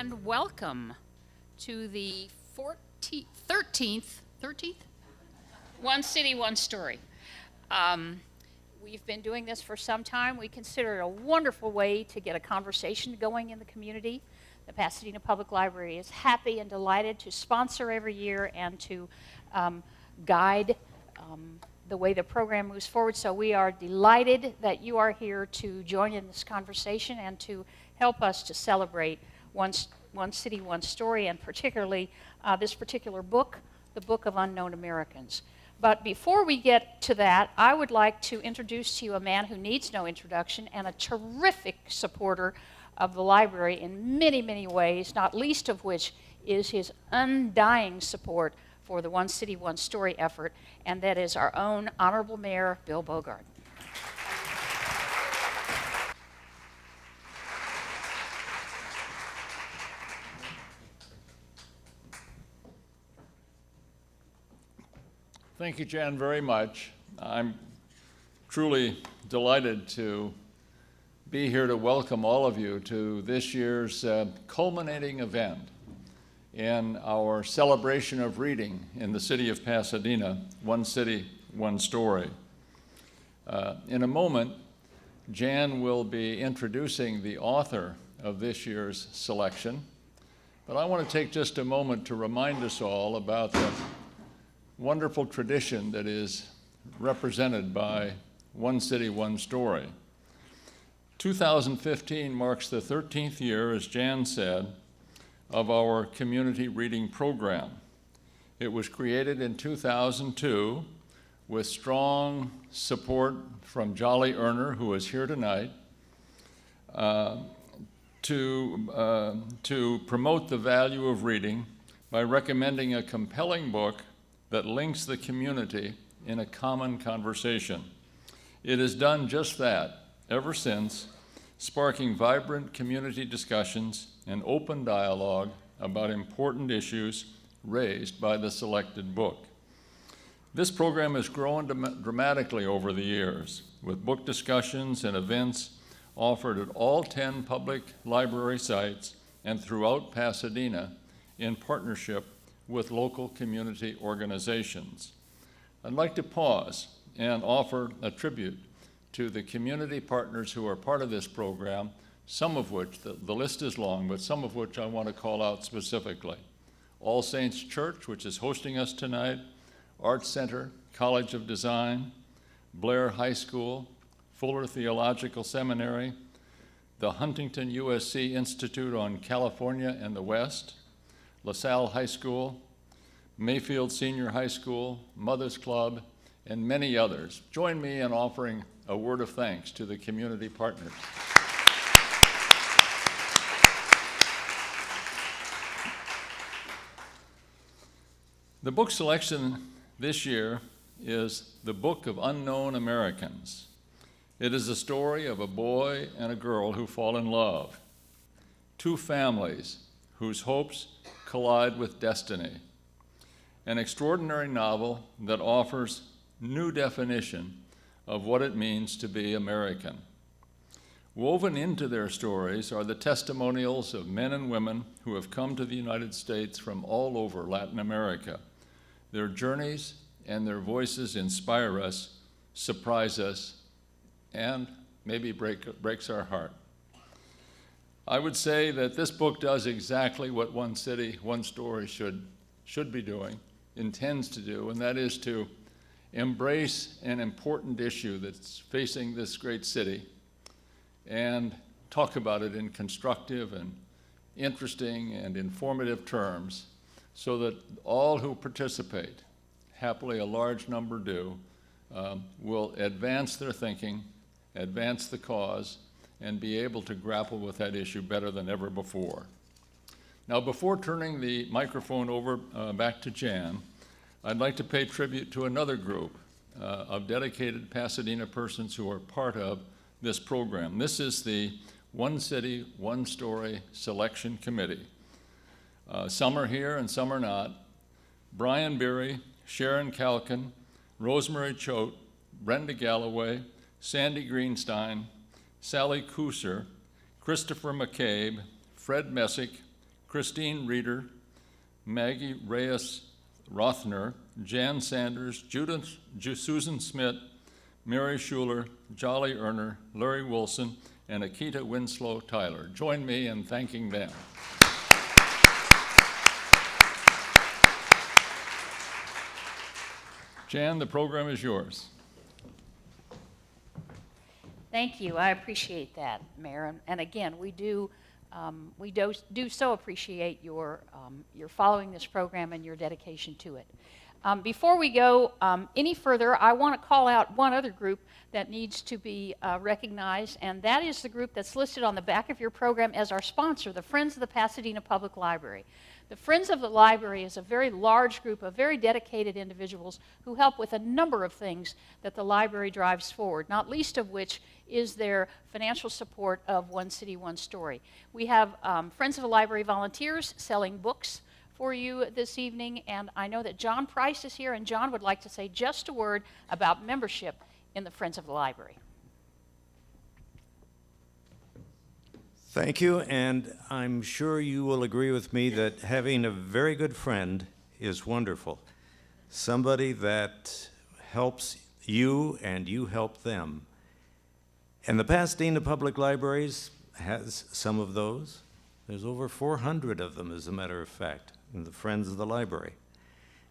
and welcome to the 13th, One City, One Story. We've been doing this for some time. We consider it a wonderful way to get a conversation going in the community. The Pasadena Public Library is happy and delighted to sponsor every year and to guide the way the program moves forward. So we are delighted that you are here to join in this conversation and to help us to celebrate One City, One Story, and particularly this particular book, the Book of Unknown Americans. But before we get to that, I would like to introduce to you a man who needs no introduction and a terrific supporter of the library in many, many ways, not least of which is his undying support for the One City, One Story effort, and that is our own Honorable Mayor, Bill Bogart. Thank you, Jan, very much. I'm truly delighted to be here to welcome all of you to this year's culminating event in our celebration of reading in the city of Pasadena, One City, One Story. In a moment, Jan will be introducing the author of this year's selection, but I want to take just a moment to remind us all about the wonderful tradition that is represented by One City, One Story. 2015 marks the 13th year, as Jan said, of our community reading program. It was created in 2002 with strong support from Jolly Erner, who is here tonight, to promote the value of reading by recommending a compelling book that links the community in a common conversation. It has done just that ever since, sparking vibrant community discussions and open dialogue about important issues raised by the selected book. This program has grown dramatically over the years, with book discussions and events offered at all 10 public library sites and throughout Pasadena in partnership with local community organizations. I'd like to pause and offer a tribute to the community partners who are part of this program, some of which, the list is long, but some of which I want to call out specifically. All Saints Church, which is hosting us tonight, Arts Center, College of Design, Blair High School, Fuller Theological Seminary, the Huntington USC Institute on California and the West, LaSalle High School, Mayfield Senior High School, Mothers Club, and many others. Join me in offering a word of thanks to the community partners. The book selection this year is The Book of Unknown Americans. It is a story of a boy and a girl who fall in love, two families whose hopes collide with destiny. An extraordinary novel that offers new definition of what it means to be American. Woven into their stories are the testimonials of men and women who have come to the United States from all over Latin America. Their journeys and their voices inspire us, surprise us, and maybe breaks our heart. I would say that this book does exactly what One City, One Story should be doing, intends to do, and that is to embrace an important issue that's facing this great city and talk about it in constructive and interesting and informative terms so that all who participate, happily a large number do, will advance their thinking, advance the cause, and be able to grapple with that issue better than ever before. Now, before turning the microphone over back to Jan, I'd like to pay tribute to another group of dedicated Pasadena persons who are part of this program. This is the One City, One Story Selection Committee. Some are here and some are not. Brian Beery, Sharon Calkin, Rosemary Choate, Brenda Galloway, Sandy Greenstein, Sally Kuser, Christopher McCabe, Fred Messick, Christine Reeder, Maggie Reyes Rothner, Jan Sanders, Susan Smith, Mary Schuler, Jolly Erner, Larry Wilson, and Akita Winslow Tyler. Join me in thanking them. Jan, the program is yours. Thank you. I appreciate that, Mayor. And again, we do so appreciate your following this program and your dedication to it. Before we go any further, I want to call out one other group that needs to be recognized, and that is the group that's listed on the back of your program as our sponsor, the Friends of the Pasadena Public Library. The Friends of the Library is a very large group of very dedicated individuals who help with a number of things that the library drives forward, not least of which is their financial support of One City, One Story. We have Friends of the Library volunteers selling books for you this evening, and I know that John Price is here, and John would like to say just a word about membership in the Friends of the Library. Thank you, and I'm sure you will agree with me that having a very good friend is wonderful. Somebody that helps you and you help them. And the Pasadena Public Libraries has some of those. There's over 400 of them, as a matter of fact, in the Friends of the Library.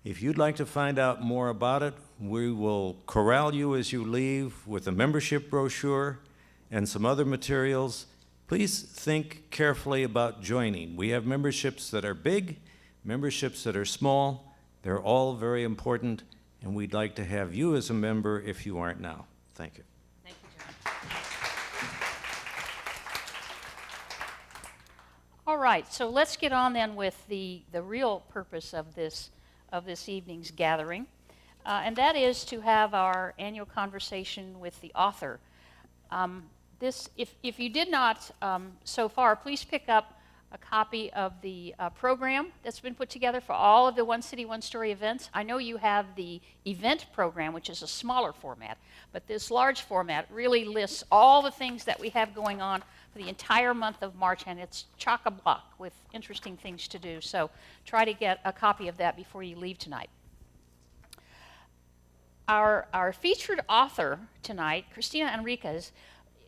If you'd like to find out more about it, we will corral you as you leave with a membership brochure and some other materials. Please think carefully about joining. We have memberships that are big, memberships that are small. They're all very important, and we'd like to have you as a member if you aren't now. Thank you. Thank you, John. All right, so let's get on then with the real purpose of this evening's gathering, and that is to have our annual conversation with the author. If you did not so far, please pick up a copy of the program that's been put together for all of the One City, One Story events. I know you have the event program, which is a smaller format, but this large format really lists all the things that we have going on for the entire month of March, and it's chock-a-block with interesting things to do. So try to get a copy of that before you leave tonight. Our featured author tonight, Cristina Henriquez,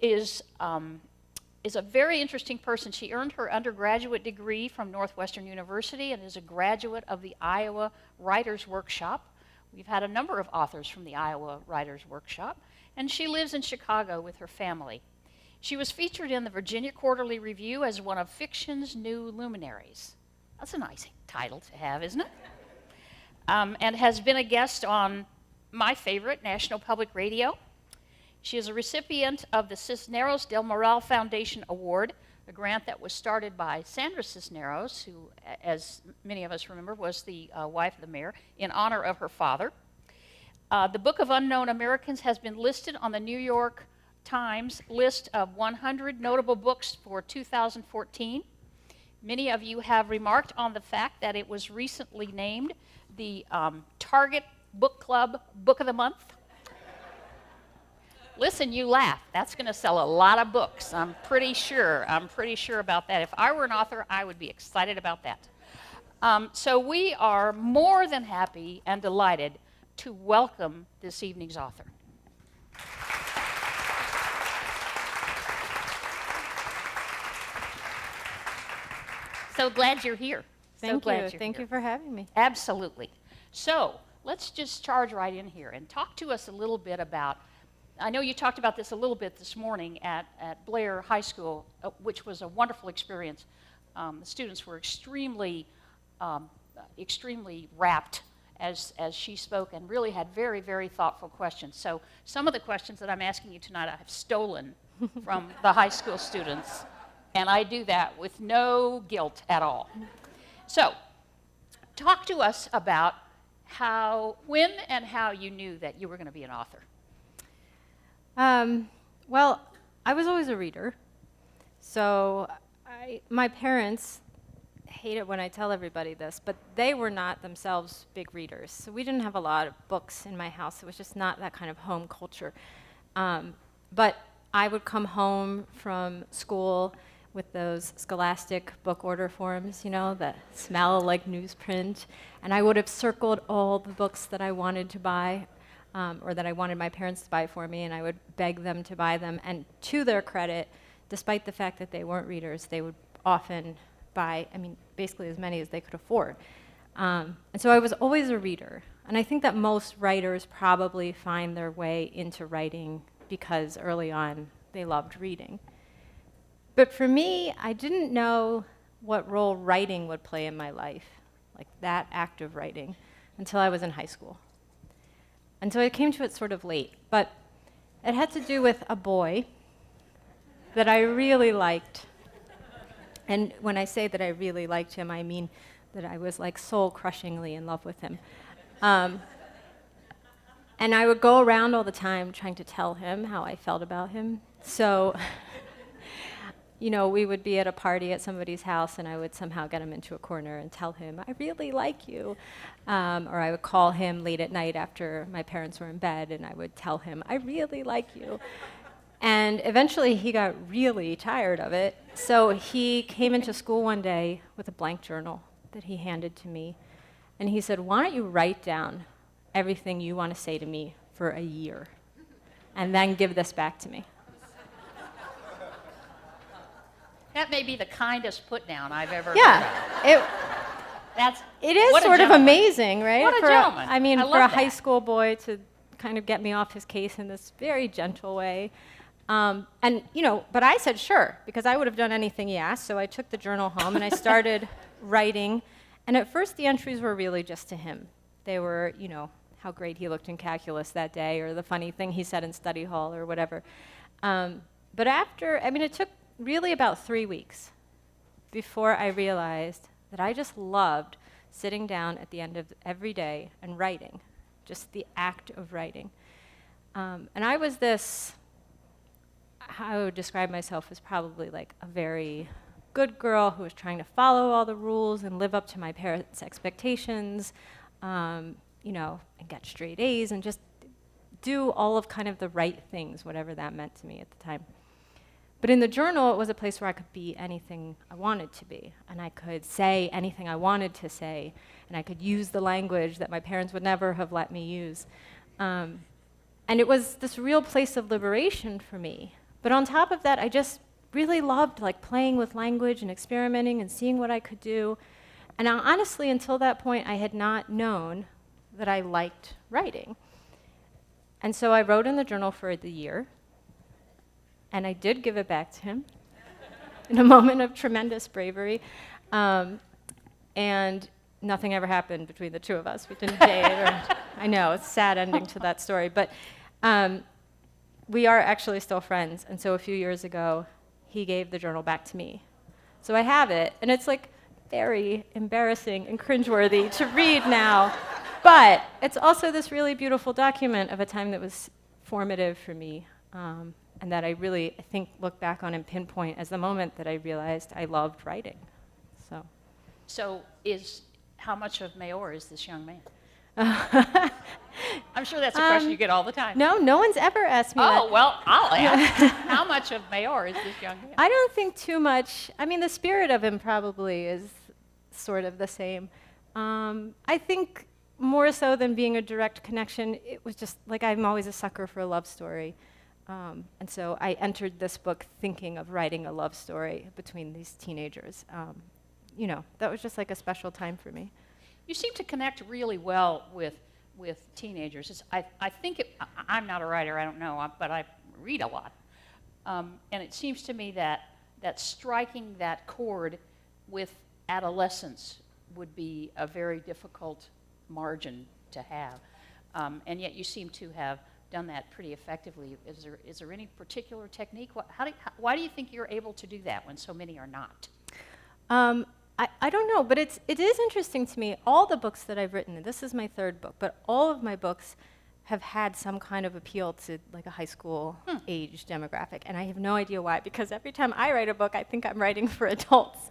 is a very interesting person. She earned her undergraduate degree from Northwestern University and is a graduate of the Iowa Writers Workshop. We've had a number of authors from the Iowa Writers Workshop, and she lives in Chicago with her family. She was featured in the Virginia Quarterly Review as one of fiction's new luminaries. That's a nice title to have, isn't it? And has been a guest on my favorite, National Public Radio. She is a recipient of the Cisneros del Moral Foundation Award, a grant that was started by Sandra Cisneros, who, as many of us remember, was the wife of the mayor, in honor of her father. The Book of Unknown Americans has been listed on the New York Times list of 100 notable books for 2014. Many of you have remarked on the fact that it was recently named the Target Book Club Book of the Month. Listen, you laugh. That's going to sell a lot of books. I'm pretty sure about that. If I were an author, I would be excited about that. So we are more than happy and delighted to welcome this evening's author. So glad you're here. Thank you. Thank you for having me. Absolutely. So let's just charge right in here and talk to us a little bit about, I know you talked about this a little bit this morning at Blair High School, which was a wonderful experience. The students were extremely rapt as she spoke and really had very, very thoughtful questions. So some of the questions that I'm asking you tonight I have stolen from the high school students, and I do that with no guilt at all. So talk to us about when and how you knew that you were going to be an author. Well, I was always a reader. So my parents hate it when I tell everybody this, but they were not themselves big readers. So we didn't have a lot of books in my house. It was just not that kind of home culture. But I would come home from school with those scholastic book order forms, that smell like newsprint. And I would have circled all the books that I wanted to buy, or that I wanted my parents to buy for me, and I would beg them to buy them. And to their credit, despite the fact that they weren't readers, they would often buy, basically as many as they could afford. And so I was always a reader. And I think that most writers probably find their way into writing because early on they loved reading. But for me, I didn't know what role writing would play in my life, like that act of writing, until I was in high school. And so I came to it sort of late, but it had to do with a boy that I really liked. And when I say that I really liked him, I mean that I was like soul-crushingly in love with him. And I would go around all the time trying to tell him how I felt about him. So we would be at a party at somebody's house, and I would somehow get him into a corner and tell him, I really like you. Or I would call him late at night after my parents were in bed, and I would tell him, I really like you. And eventually he got really tired of it, so he came into school one day with a blank journal that he handed to me. And he said, why don't you write down everything you want to say to me for a year, and then give this back to me. That may be the kindest put down I've ever Yeah, heard of. it is what a sort of gentleman. Amazing, right? What a gentleman. I For love a high that. school boy to kind of get me off his case in this very gentle way. But I said sure, because I would have done anything he asked, so I took the journal home and I started writing. And at first the entries were really just to him. They were, how great he looked in calculus that day, or the funny thing he said in study hall, or whatever. But after, it took really about 3 weeks before I realized that I just loved sitting down at the end of every day and writing, just the act of writing. And I was this, how I would describe myself as probably like a very good girl who was trying to follow all the rules and live up to my parents' expectations, and get straight A's and just do all of kind of the right things, whatever that meant to me at the time. But in the journal, it was a place where I could be anything I wanted to be, and I could say anything I wanted to say, and I could use the language that my parents would never have let me use. And it was this real place of liberation for me. But on top of that, I just really loved playing with language and experimenting and seeing what I could do. And honestly, until that point, I had not known that I liked writing. And so I wrote in the journal for the year, and I did give it back to him in a moment of tremendous bravery. And nothing ever happened between the two of us. We didn't date. I know, it's a sad ending to that story. But we are actually still friends. And so a few years ago, he gave the journal back to me. So I have it, and it's very embarrassing and cringeworthy to read now. But it's also this really beautiful document of a time that was formative for me, and that I really, I think, look back on and pinpoint as the moment that I realized I loved writing. So how much of Mayor is this young man? I'm sure that's a question you get all the time. No one's ever asked me that. Oh, well, I'll ask. How much of Mayor is this young man? I don't think too much. The spirit of him probably is sort of the same. I think more so than being a direct connection, it was just I'm always a sucker for a love story. And so I entered this book thinking of writing a love story between these teenagers. That was just a special time for me. You seem to connect really well with teenagers. I'm not a writer, I don't know, but I read a lot. And it seems to me that striking that chord with adolescence would be a very difficult margin to have. And yet you seem to have done that pretty effectively. Is there any particular technique? Why do you think you're able to do that when so many are not? I don't know, but it is interesting to me. All the books that I've written, and this is my third book, but all of my books have had some kind of appeal to a high school age demographic, and I have no idea why, because every time I write a book, I think I'm writing for adults.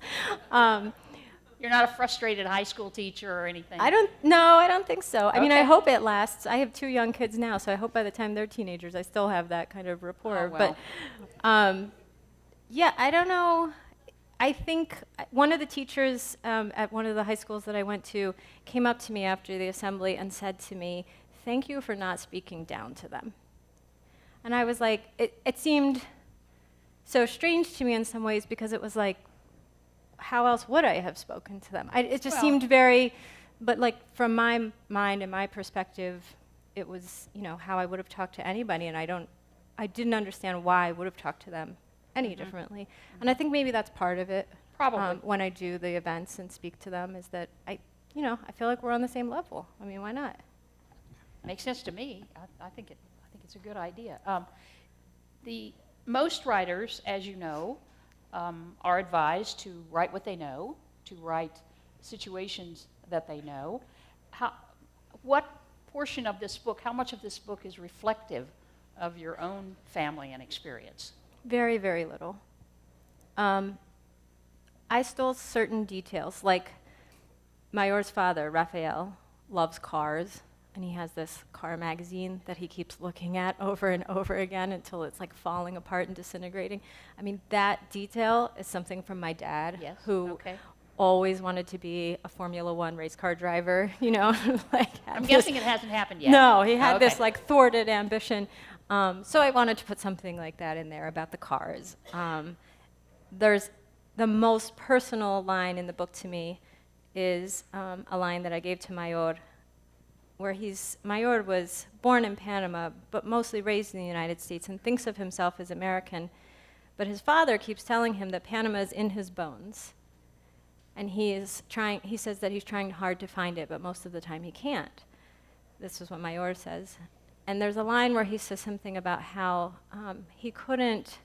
You're not a frustrated high school teacher or anything? I don't think so. I Okay. hope it lasts. I have 2 young kids now, so I hope by the time they're teenagers, I still have that kind of rapport. Oh, well. But yeah, I don't know. I think one of the teachers at one of the high schools that I went to came up to me after the assembly and said to me, "Thank you for not speaking down to them." And I was like, it seemed so strange to me in some ways because it was like, how else would I have spoken to them? It just seemed very, but like from my mind and my perspective, it was, you know, how I would have talked to anybody, and I didn't understand why I would have talked to them any differently. And I think maybe that's part of it. Probably. When I do the events and speak to them, is that I feel like we're on the same level. I mean, why not? Makes sense to me. I think it's a good idea. Most writers, as you know, are advised to write what they know, to write situations that they know. What portion of this book, how much of this book is reflective of your own family and experience? Very, very little. I stole certain details, like Mayor's father, Raphael, loves cars, and he has this car magazine that he keeps looking at over and over again until it's like falling apart and disintegrating. I mean, that detail is something from my dad, Yes, who okay. always wanted to be a Formula One race car driver, you know. like I'm guessing it hasn't happened yet. No, he had Okay. this like thwarted ambition. So I wanted to put something like that in there about the cars. There's the most personal line in the book to me is a line that I gave to Mayor, where Mayor was born in Panama, but mostly raised in the United States and thinks of himself as American. But his father keeps telling him that Panama is in his bones. And he says that he's trying hard to find it, but most of the time he can't. This is what Mayor says. And there's a line where he says something about how he couldn't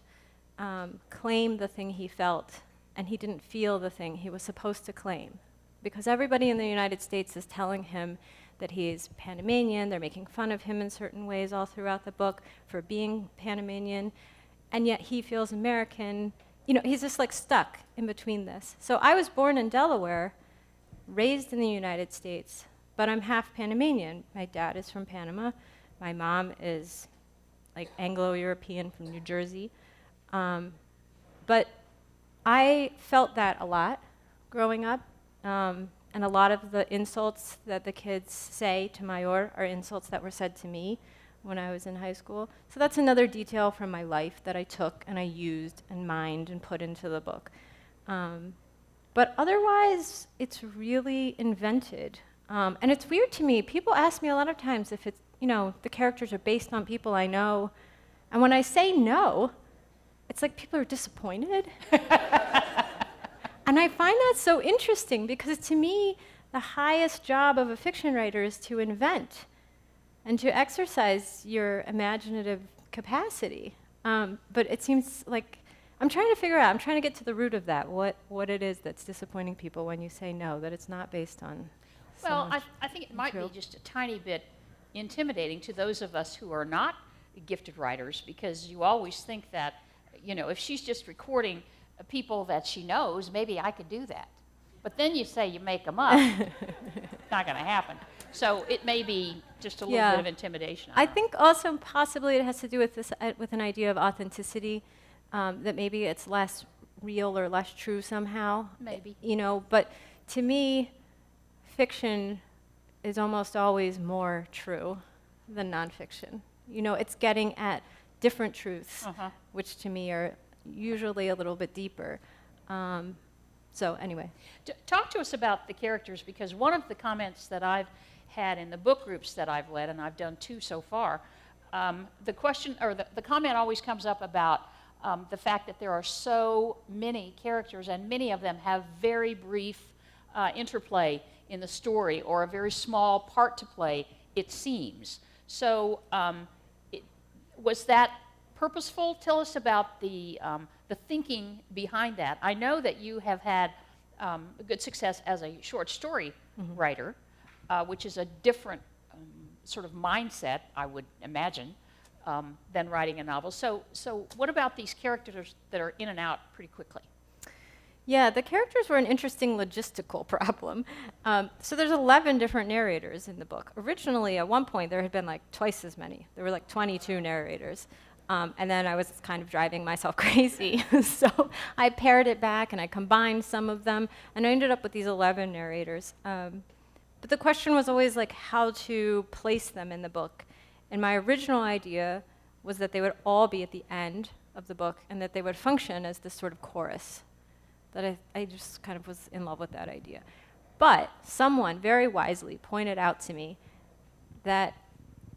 claim the thing he felt, and he didn't feel the thing he was supposed to claim. Because everybody in the United States is telling him that he's Panamanian, they're making fun of him in certain ways all throughout the book for being Panamanian, and yet he feels American. You know, he's just like stuck in between this. So I was born in Delaware, raised in the United States, but I'm half Panamanian. My dad is from Panama. My mom is like Anglo-European from New Jersey. But I felt that a lot growing up. And a lot of the insults that the kids say to Mayor are insults that were said to me when I was in high school. So that's another detail from my life that I took and I used and mined and put into the book. But otherwise, it's really invented. And it's weird to me. People ask me a lot of times if it's, you know, the characters are based on people I know. And when I say no, it's like people are disappointed. And I find that so interesting because to me, the highest job of a fiction writer is to invent and to exercise your imaginative capacity. But it seems like I'm trying to figure out, I'm trying to get to the root of that, what it is that's disappointing people when you say no, that it's not based on Well, someone I think it might be true. just a tiny bit intimidating to those of us who are not gifted writers, because you always think that, you know, if she's just recording people that she knows, maybe I could do that. But then you say you make them up. It's not going to happen. So it may be just a little bit of intimidation. I think also possibly it has to do with this, with an idea of authenticity, that maybe it's less real or less true somehow. Maybe. You know, but to me, fiction is almost always more true than nonfiction. You know, it's getting at different truths, which to me are usually a little bit deeper. So anyway. Talk to us about the characters, because one of the comments that I've had in the book groups that I've led, and I've done 2 so far, the question, or the comment always comes up about the fact that there are so many characters, and many of them have very brief interplay in the story, or a very small part to play, it seems. So was that purposeful? Tell us about the thinking behind that. I know that you have had good success as a short story writer, which is a different sort of mindset, I would imagine, than writing a novel. So what about these characters that are in and out pretty quickly? Yeah, the characters were an interesting logistical problem. So there's 11 different narrators in the book. Originally, at one point, there had been like twice as many. There were like 22 narrators. And then I was kind of driving myself crazy. So I pared it back and I combined some of them, and I ended up with these 11 narrators. But the question was always like how to place them in the book. And my original idea was that they would all be at the end of the book and that they would function as this sort of chorus. That I just kind of was in love with that idea. But someone very wisely pointed out to me that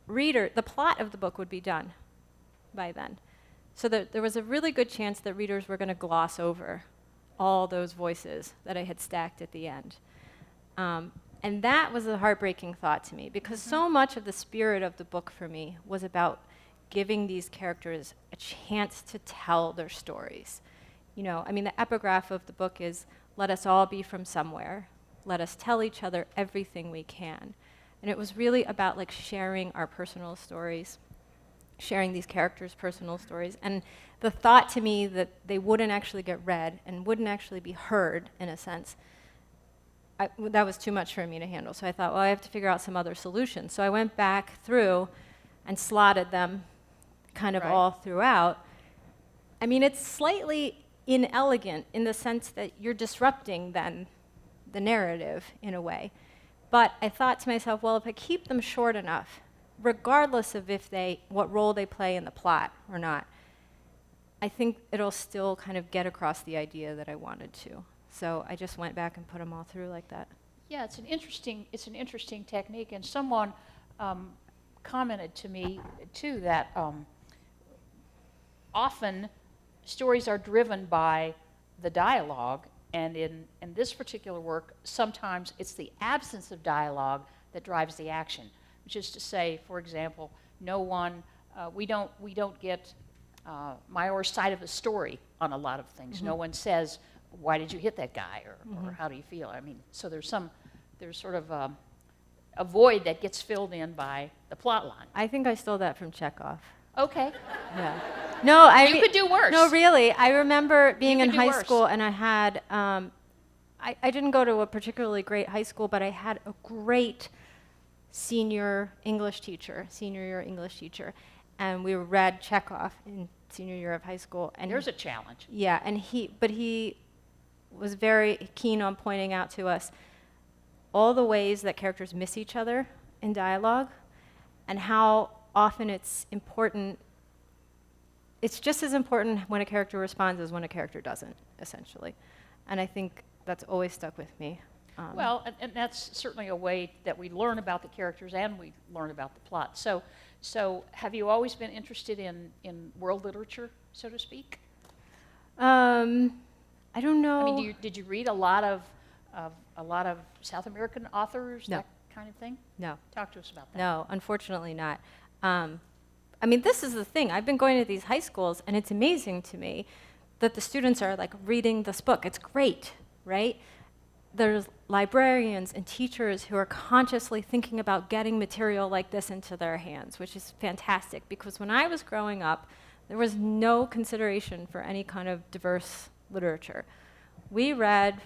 the plot of the book would be done by then. So that there was a really good chance that readers were going to gloss over all those voices that I had stacked at the end. And that was a heartbreaking thought to me, because so much of the spirit of the book for me was about giving these characters a chance to tell their stories. You know, I mean, the epigraph of the book is, "Let us all be from somewhere. Let us tell each other everything we can." And it was really about like sharing our personal stories, sharing these characters' personal stories. And the thought to me that they wouldn't actually get read and wouldn't actually be heard, in a sense, that was too much for me to handle. So I thought, well, I have to figure out some other solution. So I went back through and slotted them kind of all throughout. I mean, it's slightly inelegant in the sense that you're disrupting then the narrative in a way. But I thought to myself, well, if I keep them short enough, regardless of what role they play in the plot or not, I think it'll still kind of get across the idea that I wanted to. So I just went back and put them all through like that. Yeah, it's an interesting technique, and someone commented to me too that often stories are driven by the dialogue, and in this particular work, sometimes it's the absence of dialogue that drives the action. Which is to say, for example, we don't get Mayor's side of the story on a lot of things. Mm-hmm. No one says, "Why did you hit that guy?" or "How do you feel?" I mean, so there's sort of a void that gets filled in by the plot line. I think I stole that from Chekhov. Okay. Yeah. No, you could do worse. No, really. I remember being in high school, and I had, I didn't go to a particularly great high school, but I had a great senior year English teacher, and we read Chekhov in senior year of high school. And there's a challenge. Yeah, and he was very keen on pointing out to us all the ways that characters miss each other in dialogue, and how often it's important. It's just as important when a character responds as when a character doesn't, essentially. And I think that's always stuck with me. Well, and that's certainly a way that we learn about the characters and we learn about the plot. So have you always been interested in world literature, so to speak? I don't know. I mean, did you read a lot of South American authors, No. that kind of thing? No. Talk to us about that. No, unfortunately not. I mean, this is the thing. I've been going to these high schools, and it's amazing to me that the students are like reading this book. It's great, right? There's librarians and teachers who are consciously thinking about getting material like this into their hands, which is fantastic, because when I was growing up, there was no consideration for any kind of diverse literature. We read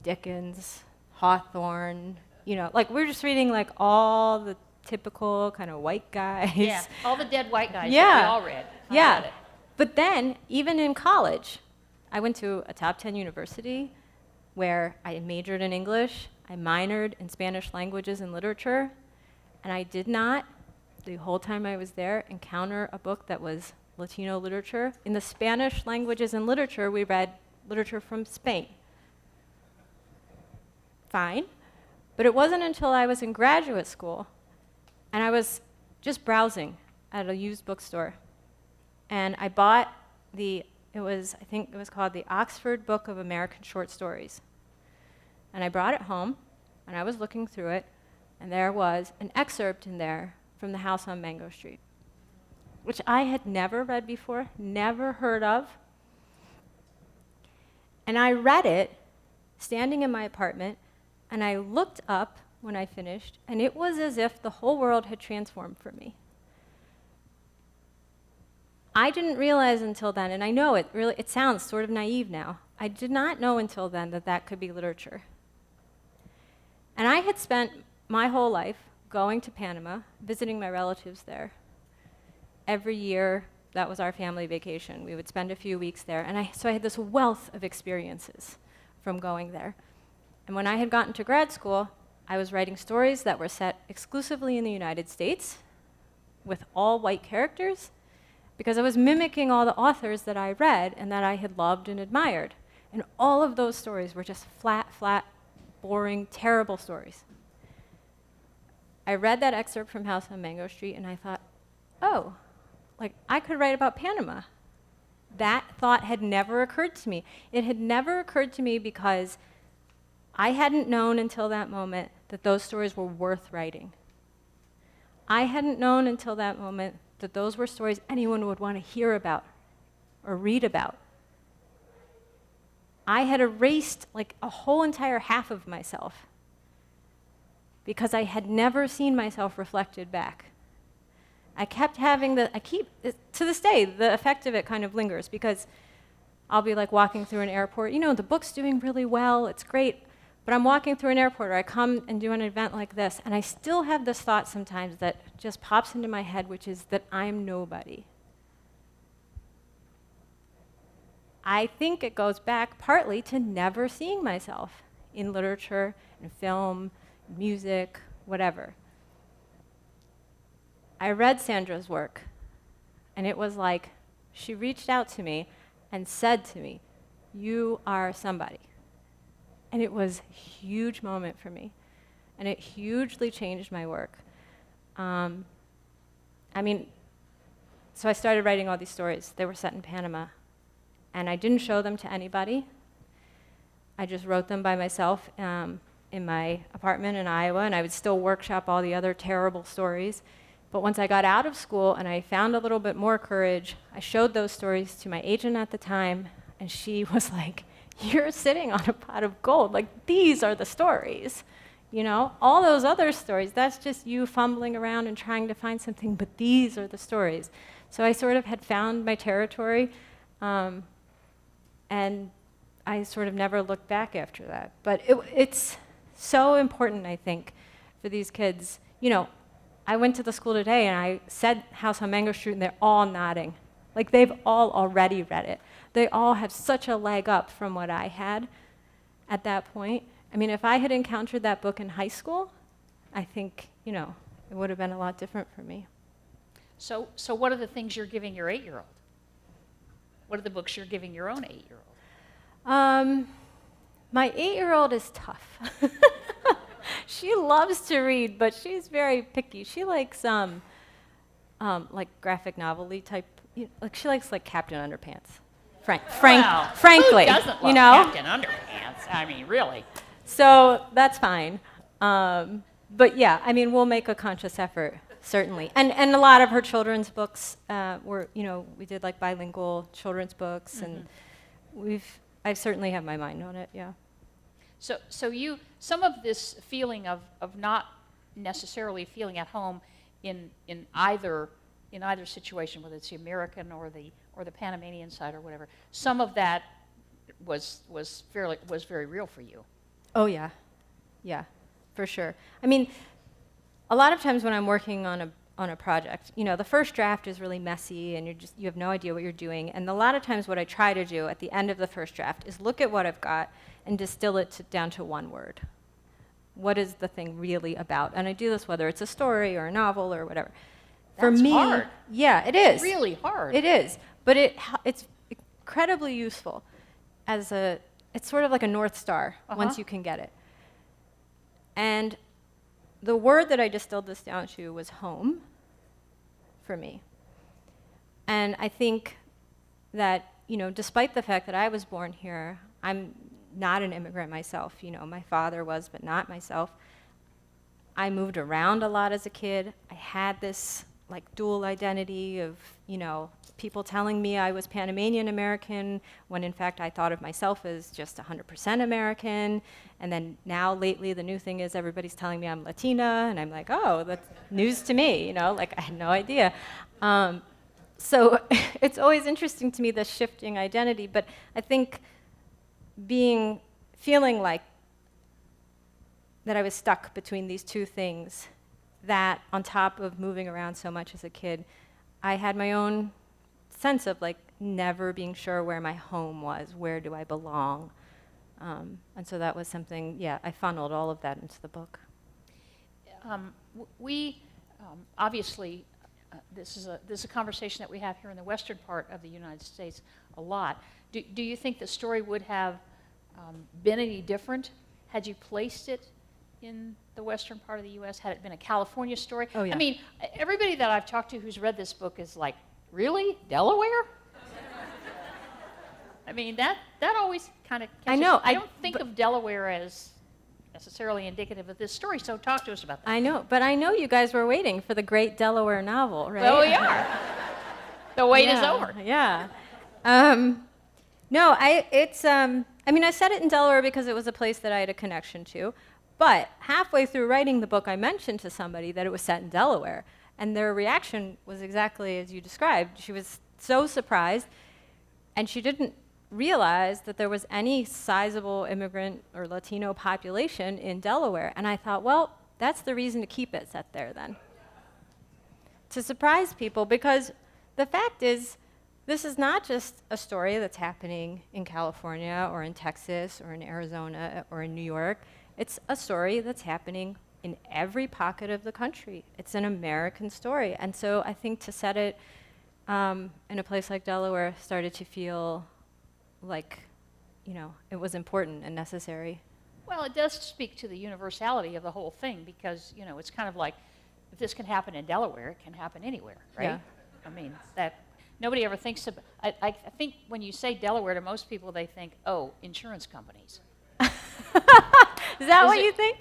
Dickens, Hawthorne, like we're just reading like all the typical kind of white guys. Yeah, all the dead white guys Yeah. that we all read. I read it. But then, even in college, I went to a top 10 university where I majored in English, I minored in Spanish languages and literature, and I did not, the whole time I was there, encounter a book that was Latino literature. In the Spanish languages and literature, we read literature from Spain. Fine. But it wasn't until I was in graduate school, and I was just browsing at a used bookstore, and I bought I think it was called the Oxford Book of American Short Stories. And I brought it home, and I was looking through it, and there was an excerpt in there from The House on Mango Street, which I had never read before, never heard of. And I read it standing in my apartment, and I looked up when I finished, and it was as if the whole world had transformed for me. I didn't realize until then, and I know it sounds sort of naive now, I did not know until then that that could be literature. And I had spent my whole life going to Panama, visiting my relatives there, every year That was our family vacation. We would spend a few weeks there. And so I had this wealth of experiences from going there. And when I had gotten to grad school, I was writing stories that were set exclusively in the United States with all white characters because I was mimicking all the authors that I read and that I had loved and admired. And all of those stories were just flat, boring, terrible stories. I read that excerpt from House on Mango Street and I thought, oh, like I could write about Panama. That thought had never occurred to me. It had never occurred to me because I hadn't known until that moment that those stories were worth writing. I hadn't known until that moment that those were stories anyone would want to hear about or read about. I had erased like a whole entire half of myself because I had never seen myself reflected back. I kept having to this day, the effect of it kind of lingers because I'll be like walking through an airport, you know, the book's doing really well, it's great, but I'm walking through an airport or I come and do an event like this, and I still have this thought sometimes that just pops into my head, which is that I'm nobody. I think it goes back partly to never seeing myself in literature, in film, music, whatever. I read Sandra's work, and it was like she reached out to me and said to me, "You are somebody." And it was a huge moment for me, and it hugely changed my work. So I started writing all these stories. They were set in Panama, and I didn't show them to anybody. I just wrote them by myself in my apartment in Iowa, and I would still workshop all the other terrible stories. But once I got out of school and I found a little bit more courage, I showed those stories to my agent at the time, and she was like, "You're sitting on a pot of gold. Like, these are the stories. You know, all those other stories, that's just you fumbling around and trying to find something, but these are the stories." So I sort of had found my territory, and I sort of never looked back after that. But it's so important, I think, for these kids. You know, I went to the school today and I said House on Mango Street and they're all nodding. Like they've all already read it. They all have such a leg up from what I had at that point. I mean, if I had encountered that book in high school, I think, you know, it would have been a lot different for me. So what are the things you're giving your 8-year-old? What are the books you're giving your own 8-year-old? My 8-year-old is tough. She loves to read, but she's very picky. She likes like graphic novel-y type. Like she likes like Captain Underpants. Frankly, who doesn't love you know? Captain Underpants? I mean, really. So that's fine. But yeah, I mean, we'll make a conscious effort, certainly. And a lot of her children's books were, you know, we did like bilingual children's books, and I certainly have my mind on it, yeah. So some of this feeling of not necessarily feeling at home in either situation, whether it's the American or the Panamanian side or whatever, some of that was very real for you. Oh yeah, for sure. I mean, a lot of times when I'm working on a project, you know, the first draft is really messy and you have no idea what you're doing. And a lot of times what I try to do at the end of the first draft is look at what I've got and distill it down to one word. What is the thing really about? And I do this whether it's a story or a novel or whatever. For That's me, hard. yeah, it is. It's really hard. It is, but it's incredibly useful it's sort of like a North Star once you can get it. And the word that I distilled this down to was home for me. And I think that, you know, despite the fact that I was born here, I'm not an immigrant myself. You know, my father was, but not myself. I moved around a lot as a kid. I had this like dual identity of, you know, people telling me I was Panamanian American when in fact I thought of myself as just 100% American. And then now lately the new thing is everybody's telling me I'm Latina, and I'm like, oh, that's news to me, you know, like I had no idea. So it's always interesting to me, this shifting identity, but I think feeling like that I was stuck between these two things, that on top of moving around so much as a kid, I had my own sense of like never being sure where my home was, where do I belong. And so that was something, yeah, I funneled all of that into the book. We obviously, this is a conversation that we have here in the western part of the United States a lot. Do you think the story would have been any different had you placed it in the western part of the U.S.? Had it been a California story? Oh, yeah. I mean, everybody that I've talked to who's read this book is like, really? Delaware? I mean, that always kind of catches. I know, I don't think of Delaware as necessarily indicative of this story, so talk to us about that. I know, but I know you guys were waiting for the great Delaware novel, right? Well, we are. The wait is over. Yeah. No, I mean, I said it in Delaware because it was a place that I had a connection to, but halfway through writing the book, I mentioned to somebody that it was set in Delaware, and their reaction was exactly as you described. She was so surprised, and she didn't realize that there was any sizable immigrant or Latino population in Delaware. And I thought, well, that's the reason to keep it set there then. To surprise people, because the fact is, this is not just a story that's happening in California or in Texas or in Arizona or in New York. It's a story that's happening in every pocket of the country. It's an American story. And so I think to set it in a place like Delaware started to feel like, you know, it was important and necessary. Well, it does speak to the universality of the whole thing because, you know, it's kind of like if this can happen in Delaware, it can happen anywhere, right? Yeah. I mean, that nobody ever thinks about. I think when you say Delaware, to most people, they think, oh, insurance companies. Is that what you think?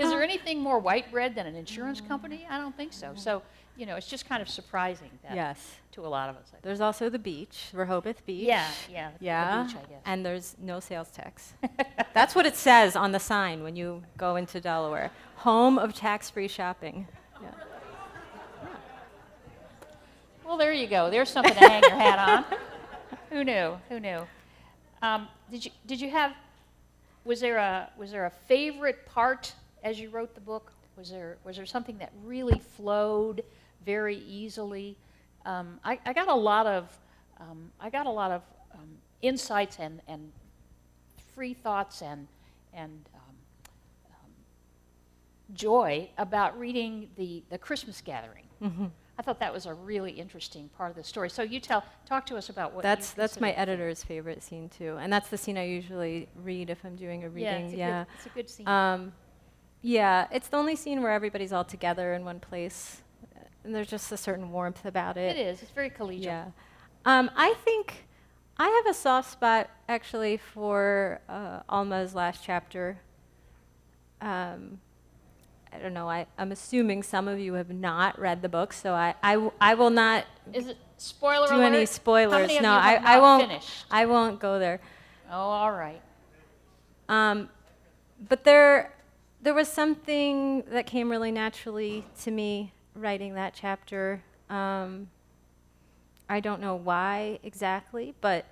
Is there anything more white bread than an insurance company? I don't think so. So, you know, it's just kind of surprising that Yes. to a lot of us. I think. There's also the beach, Rehoboth Beach. Yeah, yeah, the Yeah. beach, I guess. And there's no sales tax. That's what it says on the sign when you go into Delaware. Home of tax-free shopping. Yeah. Well, there you go. There's something to hang your hat on. Who knew? Who knew? Did you have? Was there a favorite part as you wrote the book? Was there something that really flowed very easily? I got a lot of insights and free thoughts and joy about reading the Christmas gathering. Mm-hmm. I thought that was a really interesting part of the story. So you talk to us about what That's you my consider- editor's favorite scene too, and that's the scene I usually read if I'm doing a reading. Yeah, it's a good scene. Yeah, it's the only scene where everybody's all together in one place, and there's just a certain warmth about it. It is. It's very collegial. Yeah. I think I have a soft spot actually for Alma's last chapter. I don't know. I'm assuming some of you have not read the book, so I will not Is it spoiler do alert? any spoilers. How many of No, you have I not won't. finished? I won't go there. Oh, all right. But there was something that came really naturally to me writing that chapter. I don't know why exactly, but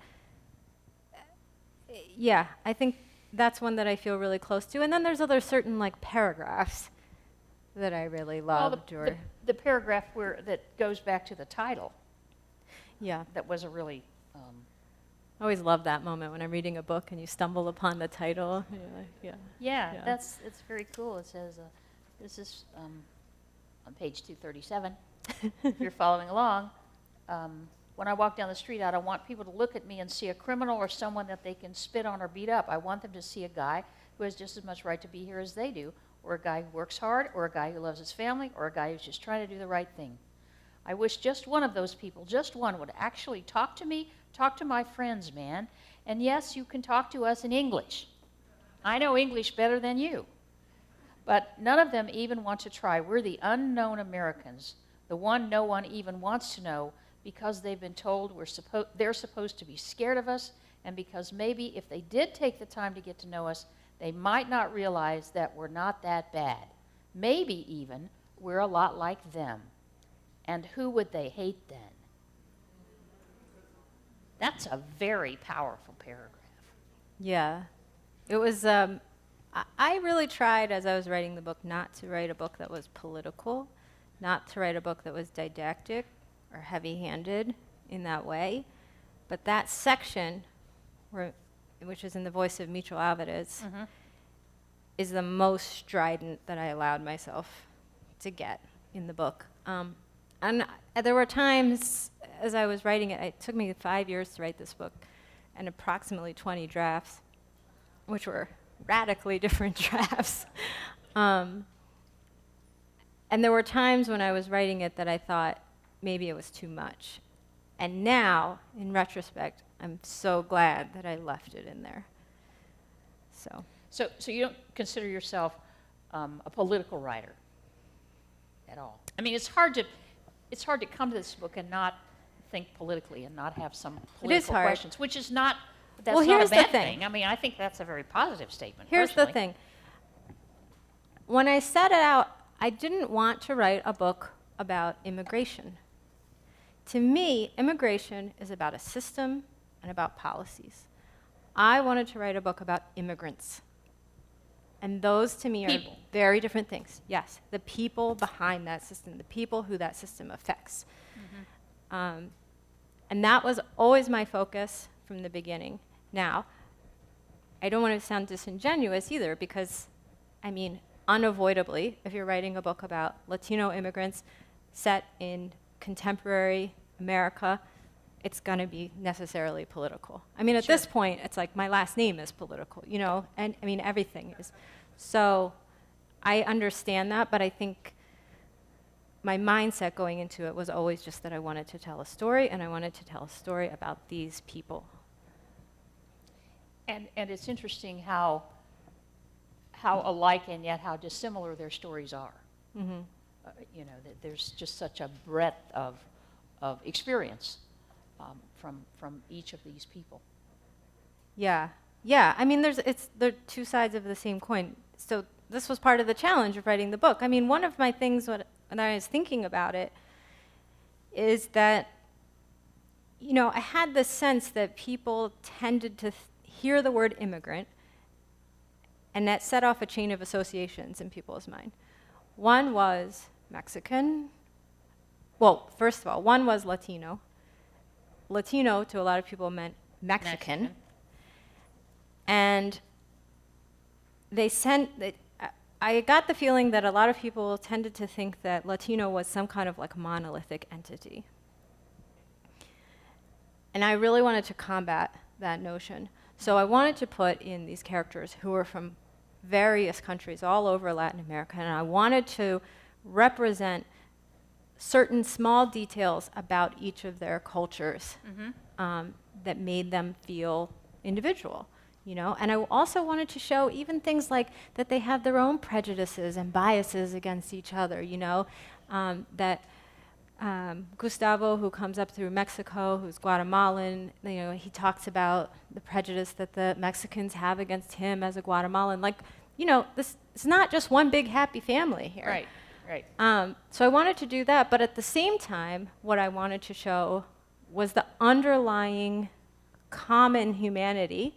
yeah, I think that's one that I feel really close to. And then there's other certain like paragraphs that I really Well, loved. the paragraph that goes back to the title, Yeah, that was a really, I always love that moment when I'm reading a book and you stumble upon the title. You're like, yeah. Yeah. it's very cool. It says, this is on page 237, if you're following along. When I walk down the street, I don't want people to look at me and see a criminal or someone that they can spit on or beat up. I want them to see a guy who has just as much right to be here as they do, or a guy who works hard, or a guy who loves his family, or a guy who's just trying to do the right thing. I wish just one of those people, just one, would actually talk to me, talk to my friends, man. And yes, you can talk to us in English. I know English better than you. But none of them even want to try. We're the unknown Americans, the one no one even wants to know, because they've been told they're supposed to be scared of us, and because maybe if they did take the time to get to know us, they might not realize that we're not that bad. Maybe even we're a lot like them. And who would they hate then? That's a very powerful paragraph. Yeah. It was, I really tried as I was writing the book not to write a book that was political, not to write a book that was didactic or heavy-handed. in that way. But that section, which is in the voice of Micho Alvarez, is the most strident that I allowed myself to get in the book. And there were times as I was writing it, it took me 5 years to write this book, and approximately 20 drafts, which were radically different drafts. And there were times when I was writing it that I thought maybe it was too much. And now, in retrospect, I'm so glad that I left it in there. So you don't consider yourself a political writer at all? I mean, it's hard to come to this book and not think politically and not have some political hard. questions, which is not, that's Well, not a here's the bad thing. thing. I mean, I think that's a very positive statement. Here's the personally. thing. When I set it out, I didn't want to write a book about immigration. To me, immigration is about a system and about policies. I wanted to write a book about immigrants. And those, to me, People. are very different things. Yes, the people behind that system, the people who that system affects. And that was always my focus from the beginning. Now, I don't want to sound disingenuous either, because, I mean, unavoidably, if you're writing a book about Latino immigrants set in contemporary America, it's going to be necessarily political. I mean, at this point, it's like my last name is political, you know, and I mean, everything is. So I understand that, but I think my mindset going into it was always just that I wanted to tell a story, and I wanted to tell a story about these people. And it's interesting how alike and yet how dissimilar their stories are. You know, that there's just such a breadth of experience from each of these people. Yeah, yeah. I mean, they're two sides of the same coin. So this was part of the challenge of writing the book. I mean, one of my things when I was thinking about it is that, you know, I had the sense that people tended to hear the word immigrant, and that set off a chain of associations in people's mind. One was Mexican. Well, first of all, one was Latino. Latino to a lot of people meant Mexican. And I got the feeling that a lot of people tended to think that Latino was some kind of like monolithic entity. And I really wanted to combat that notion. So I wanted to put in these characters who were from various countries all over Latin America, and I wanted to represent certain small details about each of their cultures that made them feel individual, you know. And I also wanted to show even things like that they have their own prejudices and biases against each other, you know, that Gustavo, who comes up through Mexico, who's Guatemalan, you know, he talks about the prejudice that the Mexicans have against him as a Guatemalan. Like, you know, it's not just one big happy family here. Right, right. So I wanted to do that, but at the same time, what I wanted to show was the underlying common humanity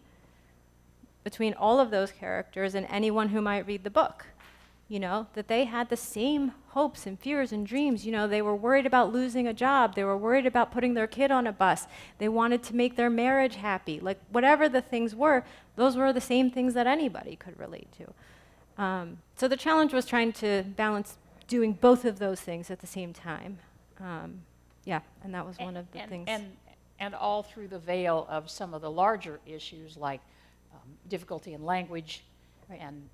between all of those characters and anyone who might read the book. You know, that they had the same hopes and fears and dreams. You know, they were worried about losing a job. They were worried about putting their kid on a bus. They wanted to make their marriage happy. Like, whatever the things were, those were the same things that anybody could relate to. So the challenge was trying to balance doing both of those things at the same time. Yeah, and that was one of the things. And all through the veil of some of the larger issues like difficulty in language, Right. and